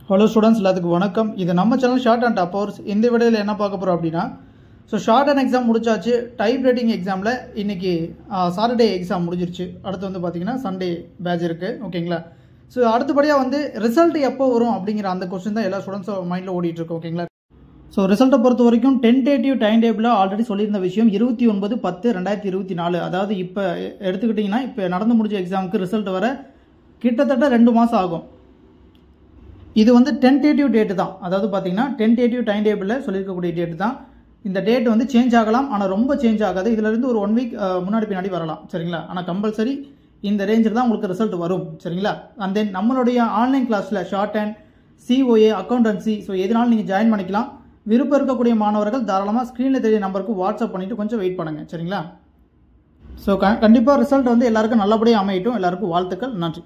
Hello students, எல்லாத்துக்கும் வணக்கம். இது நம்ம channel short and top hours. இந்த வீடியோவில் என்ன பார்க்க போகிறோம் அப்படின்னா, ஷார்ட் அண்ட் எக்ஸாம் முடிச்சாச்சு. டைப் ரைட்டிங் எக்ஸாமில் இன்றைக்கி சாட்டர்டே எக்ஸாம் முடிஞ்சிருச்சு. அடுத்து வந்து பார்த்திங்கன்னா சண்டே பேட்ச் இருக்குது. ஓகேங்களா? அடுத்தபடியாக ரிசல்ட் எப்போ வரும் அப்படிங்கிற அந்த கொஸ்டின் தான் எல்லா ஸ்டூடெண்ட்ஸும் மைண்டில் ஓடிட்டுருக்கு. ஓகேங்களா? ரிசல்ட்டை பொறுத்த வரைக்கும் டென்டேட்டிவ் டைம் டேபிளாக ஆல்ரெடி சொல்லியிருந்த விஷயம் 29/10/2024. அதாவது இப்போ எடுத்துக்கிட்டிங்கன்னா இப்போ நடந்து முடிஞ்ச எக்ஸாமுக்கு ரிசல்ட் வர கிட்டத்தட்ட 2 மாதம் ஆகும். இது டென்டேட்டிவ் டேட்டு தான். அதாவது பார்த்தீங்கன்னா டென்டேட்டிவ் டைம் டேபிளில் சொல்லியிருக்கக்கூடிய டேட்டு தான். இந்த டேட் சேஞ்ச் ஆகலாம், ஆனால் ரொம்ப சேஞ்ச் ஆகாது. இதிலிருந்து ஒரு 1 வீக் முன்னாடி பின்னாடி வரலாம். சரிங்களா? ஆனால் கம்பல்சரி இந்த ரேஞ்சில் தான் உங்களுக்கு ரிசல்ட் வரும். சரிங்களா? அண்ட் தென் நம்மளுடைய ஆன்லைன் கிளாஸில் ஷார்ட் அண்ட் சிஓஏ அக்கௌண்டன்சி எதனாலும் நீங்கள் ஜாயின் பண்ணிக்கலாம். விருப்பம் இருக்கக்கூடிய மாணவர்கள் தாராளமாக ஸ்க்ரீனில் தெரிய நம்பருக்கு வாட்ஸ்அப் பண்ணிவிட்டு கொஞ்சம் வெயிட் பண்ணுங்கள். சரிங்களா? கண்டிப்பாக ரிசல்ட் எல்லாருக்கும் நல்லபடியாக அமையட்டும். எல்லாருக்கும் வாழ்த்துக்கள். நன்றி.